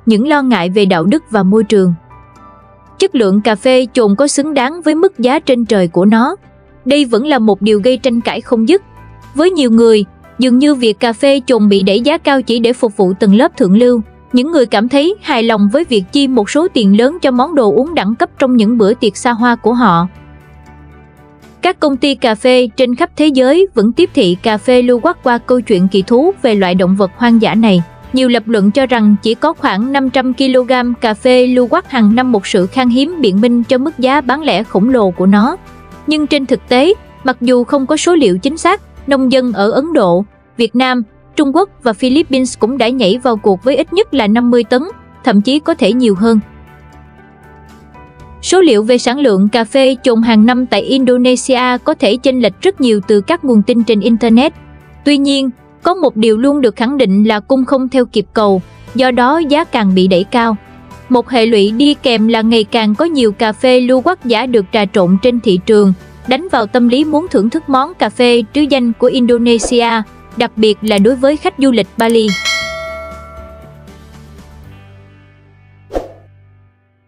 những lo ngại về đạo đức và môi trường. Chất lượng cà phê chồn có xứng đáng với mức giá trên trời của nó? Đây vẫn là một điều gây tranh cãi không dứt. Với nhiều người, dường như việc cà phê chồn bị đẩy giá cao chỉ để phục vụ tầng lớp thượng lưu. Những người cảm thấy hài lòng với việc chi một số tiền lớn cho món đồ uống đẳng cấp trong những bữa tiệc xa hoa của họ. Các công ty cà phê trên khắp thế giới vẫn tiếp thị cà phê Luwak qua câu chuyện kỳ thú về loại động vật hoang dã này. Nhiều lập luận cho rằng chỉ có khoảng 500 kg cà phê Luwak hàng năm một sự khan hiếm biện minh cho mức giá bán lẻ khổng lồ của nó. Nhưng trên thực tế, mặc dù không có số liệu chính xác, nông dân ở Ấn Độ, Việt Nam, Trung Quốc và Philippines cũng đã nhảy vào cuộc với ít nhất là 50 tấn, thậm chí có thể nhiều hơn. Số liệu về sản lượng cà phê chồn hàng năm tại Indonesia có thể chênh lệch rất nhiều từ các nguồn tin trên Internet. Tuy nhiên, có một điều luôn được khẳng định là cung không theo kịp cầu, do đó giá càng bị đẩy cao. Một hệ lụy đi kèm là ngày càng có nhiều cà phê Luwak giả được trà trộn trên thị trường, đánh vào tâm lý muốn thưởng thức món cà phê trứ danh của Indonesia, đặc biệt là đối với khách du lịch Bali.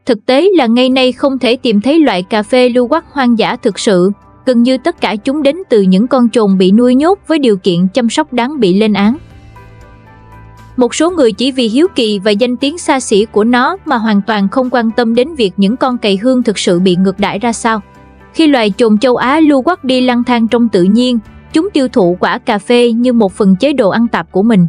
Thực tế là ngày nay không thể tìm thấy loại cà phê Luwak hoang dã thực sự, gần như tất cả chúng đến từ những con chồn bị nuôi nhốt với điều kiện chăm sóc đáng bị lên án. Một số người chỉ vì hiếu kỳ và danh tiếng xa xỉ của nó mà hoàn toàn không quan tâm đến việc những con cầy hương thực sự bị ngược đãi ra sao. Khi loài chồn châu Á Luwak đi lang thang trong tự nhiên, chúng tiêu thụ quả cà phê như một phần chế độ ăn tạp của mình.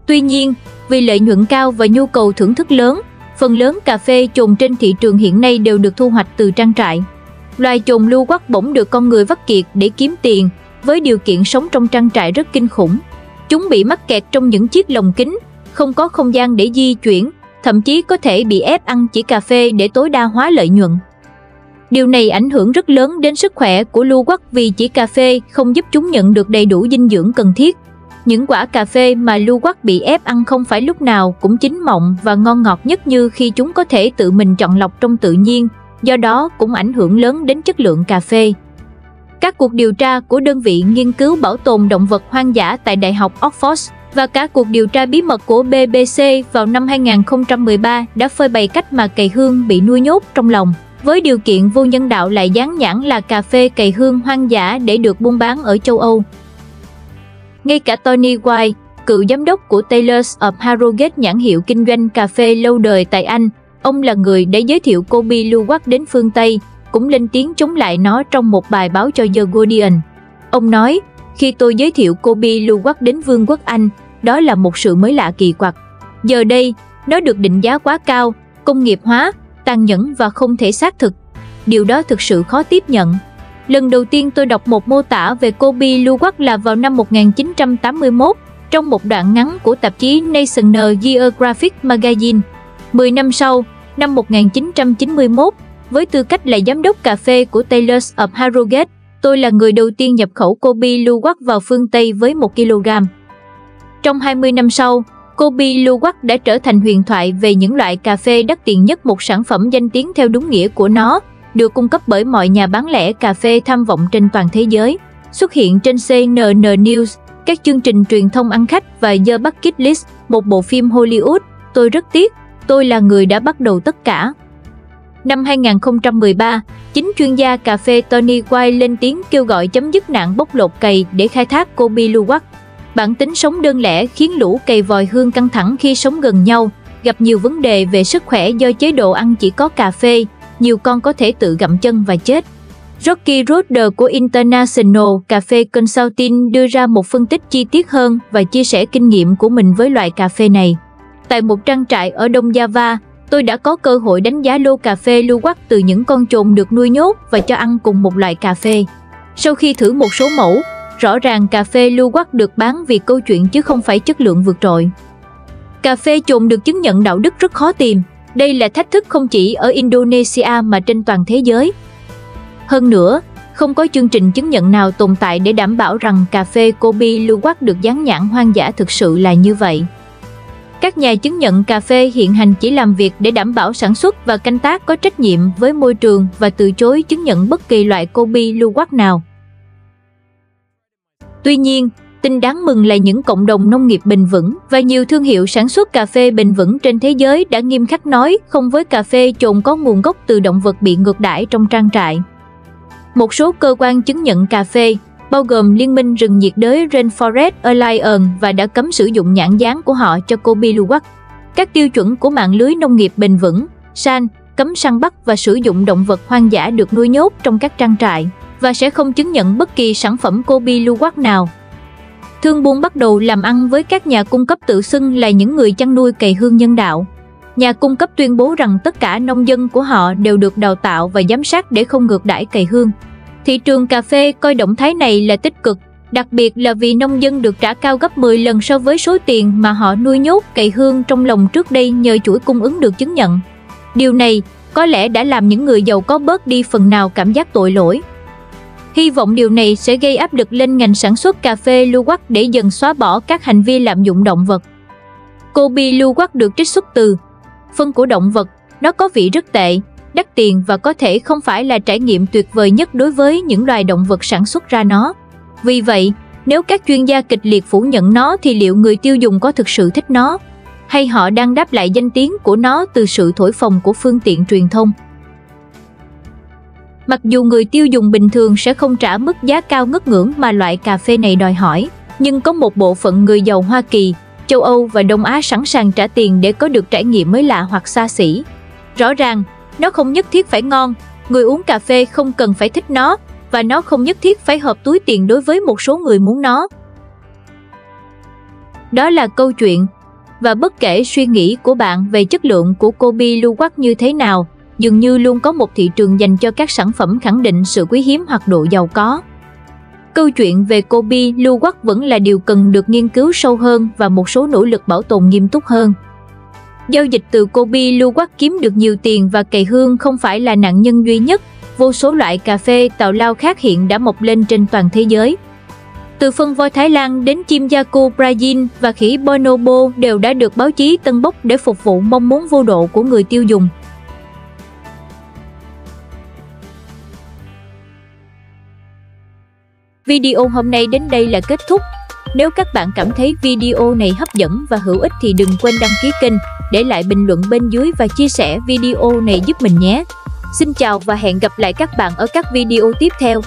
Tuy nhiên, vì lợi nhuận cao và nhu cầu thưởng thức lớn, phần lớn cà phê chồn trên thị trường hiện nay đều được thu hoạch từ trang trại. Loài chồn Luwak bỗng được con người vắt kiệt để kiếm tiền, với điều kiện sống trong trang trại rất kinh khủng. Chúng bị mắc kẹt trong những chiếc lồng kính, không có không gian để di chuyển, thậm chí có thể bị ép ăn chỉ cà phê để tối đa hóa lợi nhuận. Điều này ảnh hưởng rất lớn đến sức khỏe của Luwak vì chỉ cà phê không giúp chúng nhận được đầy đủ dinh dưỡng cần thiết. Những quả cà phê mà Luwak bị ép ăn không phải lúc nào cũng chín mọng và ngon ngọt nhất như khi chúng có thể tự mình chọn lọc trong tự nhiên, do đó cũng ảnh hưởng lớn đến chất lượng cà phê. Các cuộc điều tra của đơn vị nghiên cứu bảo tồn động vật hoang dã tại Đại học Oxford và cả cuộc điều tra bí mật của BBC vào năm 2013 đã phơi bày cách mà cầy hương bị nuôi nhốt trong lồng, với điều kiện vô nhân đạo lại dán nhãn là cà phê cầy hương hoang dã để được buôn bán ở châu Âu. Ngay cả Tony White, cựu giám đốc của Taylor's of Harrogate, nhãn hiệu kinh doanh cà phê lâu đời tại Anh, ông là người đã giới thiệu Kobe Luwak đến phương Tây, cũng lên tiếng chống lại nó trong một bài báo cho The Guardian. Ông nói, khi tôi giới thiệu Kobe Luwak đến Vương quốc Anh, đó là một sự mới lạ kỳ quặc. Giờ đây, nó được định giá quá cao, công nghiệp hóa, tàn nhẫn và không thể xác thực. Điều đó thực sự khó tiếp nhận. Lần đầu tiên tôi đọc một mô tả về Kobe Luwak là vào năm 1981, trong một đoạn ngắn của tạp chí National Geographic Magazine. 10 năm sau, năm 1991, với tư cách là giám đốc cà phê của Taylor's of Harrogate, tôi là người đầu tiên nhập khẩu Kobe Luwak vào phương Tây với 1 kg. Trong 20 năm sau, Kobe Luwak đã trở thành huyền thoại về những loại cà phê đắt tiền nhất, một sản phẩm danh tiếng theo đúng nghĩa của nó, được cung cấp bởi mọi nhà bán lẻ cà phê tham vọng trên toàn thế giới, xuất hiện trên CNN News, các chương trình truyền thông ăn khách và The Bucket List, một bộ phim Hollywood. Tôi rất tiếc, tôi là người đã bắt đầu tất cả. Năm 2013, chính chuyên gia cà phê Tony White lên tiếng kêu gọi chấm dứt nạn bóc lột cầy để khai thác Kobe Luwak. Bản tính sống đơn lẻ khiến lũ cầy vòi hương căng thẳng khi sống gần nhau, gặp nhiều vấn đề về sức khỏe do chế độ ăn chỉ có cà phê, nhiều con có thể tự gặm chân và chết. Rocky Roeder của International Cafe Consulting đưa ra một phân tích chi tiết hơn và chia sẻ kinh nghiệm của mình với loại cà phê này. Tại một trang trại ở Đông Java, tôi đã có cơ hội đánh giá lô cà phê Luwak từ những con chồn được nuôi nhốt và cho ăn cùng một loại cà phê. Sau khi thử một số mẫu, rõ ràng cà phê Luwak được bán vì câu chuyện chứ không phải chất lượng vượt trội. Cà phê chồn được chứng nhận đạo đức rất khó tìm. Đây là thách thức không chỉ ở Indonesia mà trên toàn thế giới. Hơn nữa, không có chương trình chứng nhận nào tồn tại để đảm bảo rằng cà phê Kobe Luwak được dán nhãn hoang dã thực sự là như vậy. Các nhà chứng nhận cà phê hiện hành chỉ làm việc để đảm bảo sản xuất và canh tác có trách nhiệm với môi trường và từ chối chứng nhận bất kỳ loại Kobe Luwak nào. Tuy nhiên, Tin đáng mừng là những cộng đồng nông nghiệp bền vững và nhiều thương hiệu sản xuất cà phê bền vững trên thế giới đã nghiêm khắc nói không với cà phê trộn có nguồn gốc từ động vật bị ngược đãi trong trang trại. Một số cơ quan chứng nhận cà phê, bao gồm Liên minh rừng nhiệt đới Rainforest Alliance và đã cấm sử dụng nhãn dán của họ cho Kobe Luwak. Các tiêu chuẩn của mạng lưới nông nghiệp bền vững, SAN, cấm săn bắt và sử dụng động vật hoang dã được nuôi nhốt trong các trang trại và sẽ không chứng nhận bất kỳ sản phẩm Kobe Luwak nào. Thương buôn bắt đầu làm ăn với các nhà cung cấp tự xưng là những người chăn nuôi cày hương nhân đạo. Nhà cung cấp tuyên bố rằng tất cả nông dân của họ đều được đào tạo và giám sát để không ngược đãi cày hương. Thị trường cà phê coi động thái này là tích cực, đặc biệt là vì nông dân được trả cao gấp 10 lần so với số tiền mà họ nuôi nhốt cày hương trong lồng trước đây nhờ chuỗi cung ứng được chứng nhận. Điều này có lẽ đã làm những người giàu có bớt đi phần nào cảm giác tội lỗi. Hy vọng điều này sẽ gây áp lực lên ngành sản xuất cà phê Luwak để dần xóa bỏ các hành vi lạm dụng động vật. Kobe Luwak được trích xuất từ phân của động vật, nó có vị rất tệ, đắt tiền và có thể không phải là trải nghiệm tuyệt vời nhất đối với những loài động vật sản xuất ra nó. Vì vậy, nếu các chuyên gia kịch liệt phủ nhận nó thì liệu người tiêu dùng có thực sự thích nó? Hay họ đang đáp lại danh tiếng của nó từ sự thổi phồng của phương tiện truyền thông? Mặc dù người tiêu dùng bình thường sẽ không trả mức giá cao ngất ngưỡng mà loại cà phê này đòi hỏi, nhưng có một bộ phận người giàu Hoa Kỳ, châu Âu và Đông Á sẵn sàng trả tiền để có được trải nghiệm mới lạ hoặc xa xỉ. Rõ ràng, nó không nhất thiết phải ngon, người uống cà phê không cần phải thích nó, và nó không nhất thiết phải hợp túi tiền đối với một số người muốn nó. Đó là câu chuyện, và bất kể suy nghĩ của bạn về chất lượng của Kobe Luwak như thế nào, dường như luôn có một thị trường dành cho các sản phẩm khẳng định sự quý hiếm hoặc độ giàu có. Câu chuyện về Kobe Luwak vẫn là điều cần được nghiên cứu sâu hơn và một số nỗ lực bảo tồn nghiêm túc hơn. Giao dịch từ Kobe Luwak kiếm được nhiều tiền và cày hương không phải là nạn nhân duy nhất, vô số loại cà phê tào lao khác hiện đã mọc lên trên toàn thế giới. Từ phân voi Thái Lan đến chim Yaku Brazil và khỉ bonobo đều đã được báo chí tâng bốc để phục vụ mong muốn vô độ của người tiêu dùng. Video hôm nay đến đây là kết thúc. Nếu các bạn cảm thấy video này hấp dẫn và hữu ích thì đừng quên đăng ký kênh, để lại bình luận bên dưới và chia sẻ video này giúp mình nhé. Xin chào và hẹn gặp lại các bạn ở các video tiếp theo.